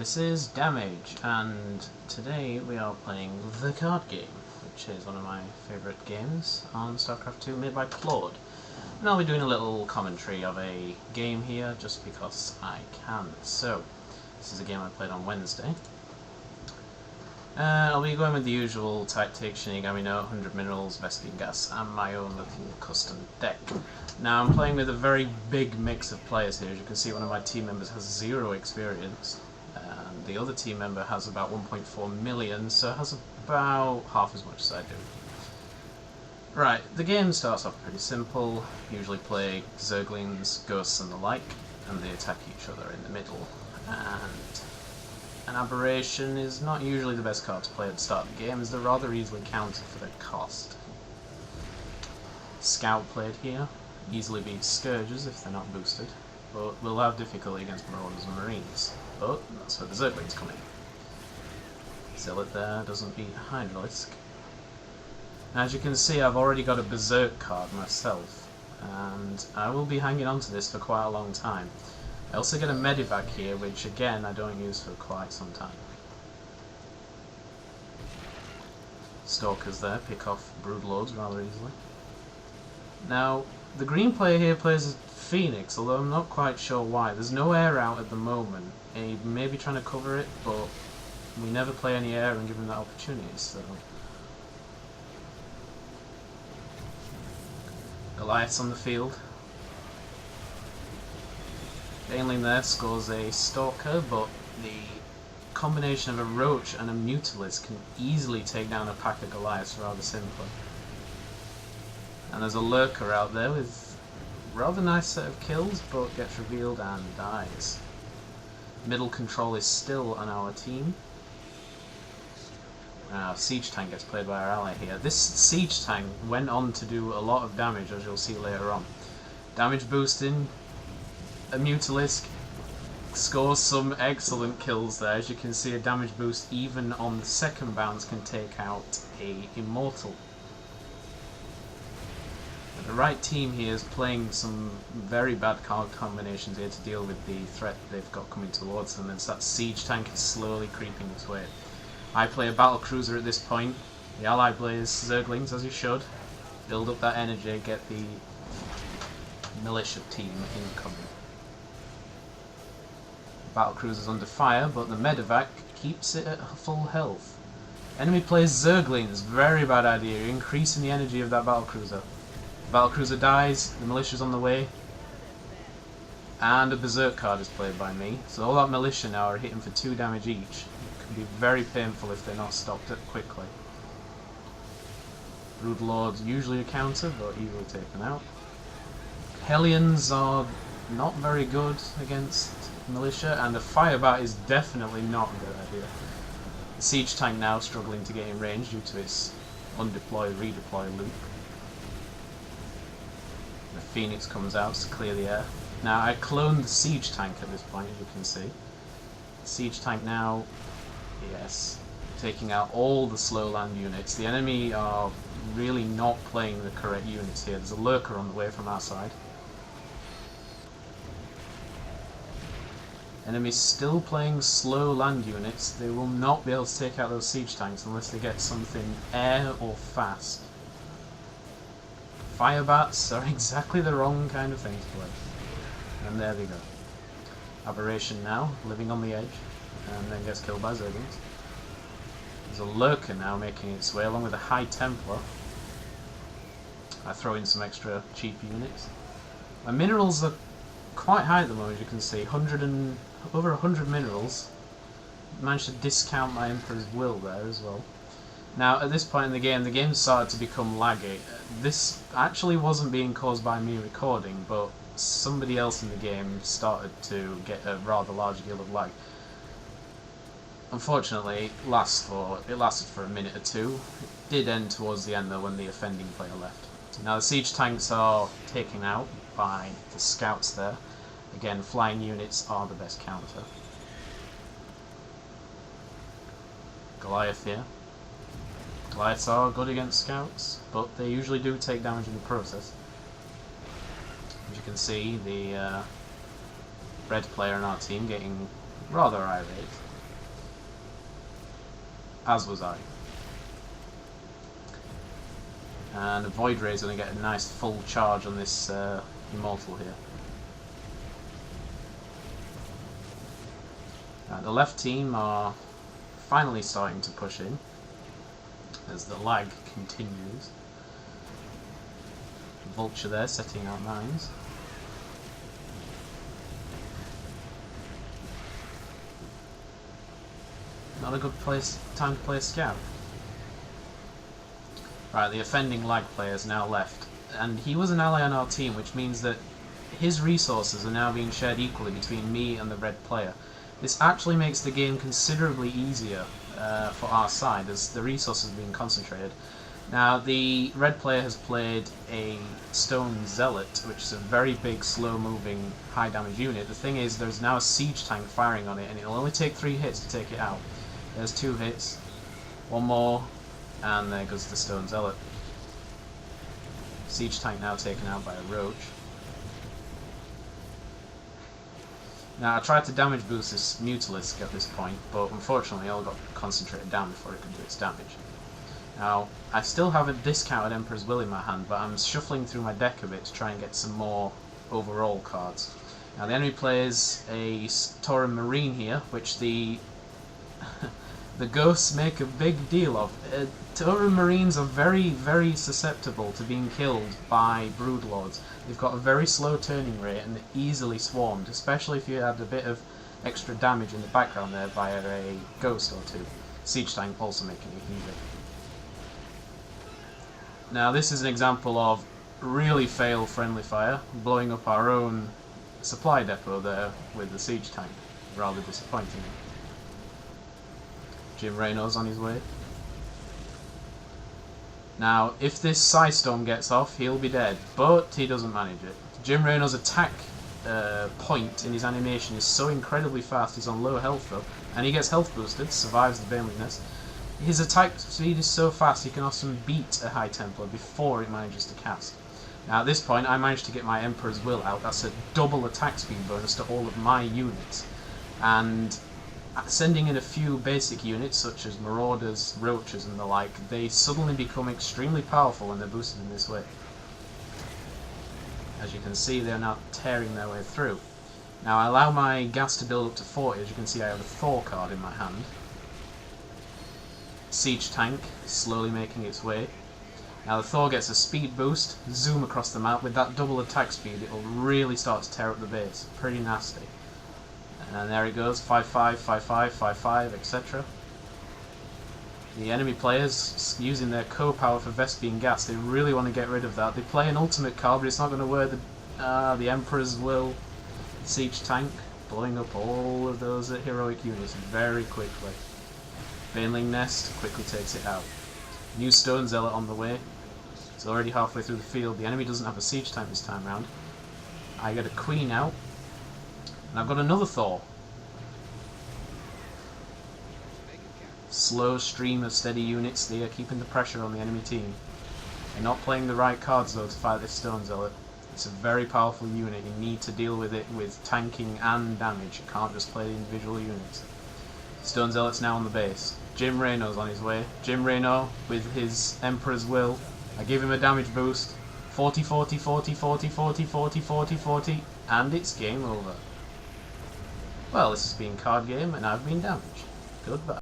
This is Damage, and today we are playing the card game, which is one of my favourite games on Starcraft 2, made by Claude. And I'll be doing a little commentary of a game here, just because I can. So, this is a game I played on Wednesday. I'll be going with the usual tactic, Shinigami Note, 100 minerals, Vespene gas, and my own little custom deck. Now I'm playing with a very big mix of players here. As you can see, one of my team members has 0 experience. And the other team member has about 1.4 million, so has about half as much as I do. Right, the game starts off pretty simple. Usually play Zerglings, Ghosts and the like, and they attack each other in the middle. And an Aberration is not usually the best card to play at the start of the game, as they're rather easily countered for their cost. Scout played here, easily beats Scourges if they're not boosted, but will have difficulty against Marauders and Marines. But that's where the Zerglings come in. Zealot there doesn't beat Hydralisk. As you can see, I've already got a Berserk card myself, and I will be hanging on to this for quite a long time. I also get a Medivac here, which again I don't use for quite some time. Stalkers there pick off Broodlords rather easily. Now, the green player here plays as Phoenix, although I'm not quite sure why. There's no air out at the moment. He may be trying to cover it, but we never play any air and give him that opportunity, so... Goliath's on the field. Baneling there scores a Stalker, but the combination of a Roach and a Mutalisk can easily take down a pack of Goliaths rather simply. And there's a Lurker out there with a rather nice set of kills, but gets revealed and dies. Middle control is still on our team. Siege Tank gets played by our ally here. This Siege Tank went on to do a lot of damage, as you'll see later on. Damage boosting, a Mutalisk scores some excellent kills there. As you can see, a damage boost even on the second bounce can take out a Immortal. The right team here is playing some very bad card combinations here to deal with the threat they've got coming towards them, as that Siege Tank is slowly creeping its way. I play a Battle Cruiser at this point. The ally plays Zerglings, as he should. Build up that energy, get the militia team incoming. Battle Cruiser's under fire, but the Medivac keeps it at full health. Enemy plays Zerglings, very bad idea. You're increasing the energy of that Battle Cruiser. Battle Cruiser dies, the militia's on the way, and a Berserk card is played by me. So all that militia now are hitting for 2 damage each. It can be very painful if they're not stopped up quickly. Broodlords usually a counter, but easily taken out. Hellions are not very good against militia, and a Firebat is definitely not a good idea. The Siege Tank now struggling to get in range due to its undeploy, redeploy loop. The Phoenix comes out to clear the air. Now I cloned the Siege Tank at this point, as you can see. The Siege Tank now, yes, taking out all the slow land units. The enemy are really not playing the correct units here. There's a Lurker on the way from our side. Enemies still playing slow land units. They will not be able to take out those Siege Tanks unless they get something air or fast. Firebats are exactly the wrong kind of thing to play. And there we go. Aberration now, living on the edge, and then gets killed by Zerglings. There's a Lurker now making its way, along with a High Templar. I throw in some extra cheap units. My minerals are quite high at the moment, as you can see. Over 100 minerals. Managed to discount my Emperor's will there as well. Now, at this point in the game started to become laggy. This actually wasn't being caused by me recording, but somebody else in the game started to get a rather large deal of lag. Unfortunately, it lasted for a minute or two. It did end towards the end though, when the offending player left. Now the Siege Tanks are taken out by the Scouts there. Again, flying units are the best counter. Goliath here. Goliaths are good against Scouts, but they usually do take damage in the process. As you can see, the red player on our team getting rather irate. as was I. And a Void Ray is going to get a nice full charge on this Immortal here. The left team are finally starting to push in as the lag continues. Vulture there setting out mines. Not a good time to play a scout. Right, the offending lag player is now left, and he was an ally on our team, which means that his resources are now being shared equally between me and the red player. This actually makes the game considerably easier for our side, as the resources are being concentrated. Now, the red player has played a Stone Zealot, which is a very big, slow-moving, high-damage unit. The thing is, there's now a siege tank firing on it, and it'll only take 3 hits to take it out. There's 2 hits, 1 more, and there goes the Stone Zealot. Siege tank now taken out by a Roach. Now, I tried to damage boost this Mutalisk at this point, but unfortunately it all got concentrated down before it could do its damage. Now, I still have a discounted Emperor's Will in my hand, but I'm shuffling through my deck a bit to try and get some more overall cards. Now, the enemy plays a Tauren Marine here, which the the ghosts make a big deal of. Tauren Marines are very, very susceptible to being killed by Broodlords. They've got a very slow turning rate and they're easily swarmed, especially if you add a bit of extra damage in the background there via a ghost or two. Siege tank also making it easy. Now this is an example of really fail friendly fire, blowing up our own supply depot there with the siege tank. Rather disappointing. Jim Reno's on his way. Now, if this Psystorm gets off, he'll be dead, but he doesn't manage it. Jim Reno's attack point in his animation is so incredibly fast, he's on low health though, and he gets health boosted, survives the Bane Witness. His attack speed is so fast he can often beat a High Templar before it manages to cast. Now at this point I managed to get my Emperor's Will out. That's a double attack speed bonus to all of my units, and sending in a few basic units such as Marauders, Roaches and the like, they suddenly become extremely powerful when they're boosted in this way. As you can see, they're now tearing their way through. Now I allow my gas to build up to 40, as you can see I have a Thor card in my hand. Siege tank slowly making its way. Now the Thor gets a speed boost, zoom across the map. With that double attack speed it will really start to tear up the base. Pretty nasty. And there it goes, 5-5, 5-5, 5-5, etc. The enemy players, using their co-power for Vespian gas, they really want to get rid of that. They play an ultimate card, but it's not going to work. The Emperor's Will, Siege Tank, blowing up all of those heroic units very quickly. Baneling Nest quickly takes it out. New Stone Zealot on the way. It's already halfway through the field. The enemy doesn't have a Siege Tank this time round. I get a Queen out. And I've got another Thor. Slow stream of steady units. They are keeping the pressure on the enemy team. They're not playing the right cards though to fight this Stone Zealot. It's a very powerful unit. You need to deal with it with tanking and damage. You can't just play the individual units. Stone Zealot's now on the base. Jim Reno's on his way. Jim Reno with his Emperor's Will. I give him a damage boost. 40, 40, 40, 40, 40, 40, 40, 40, and it's game over. Well, this has been Card Game, and I've been damaged. Goodbye.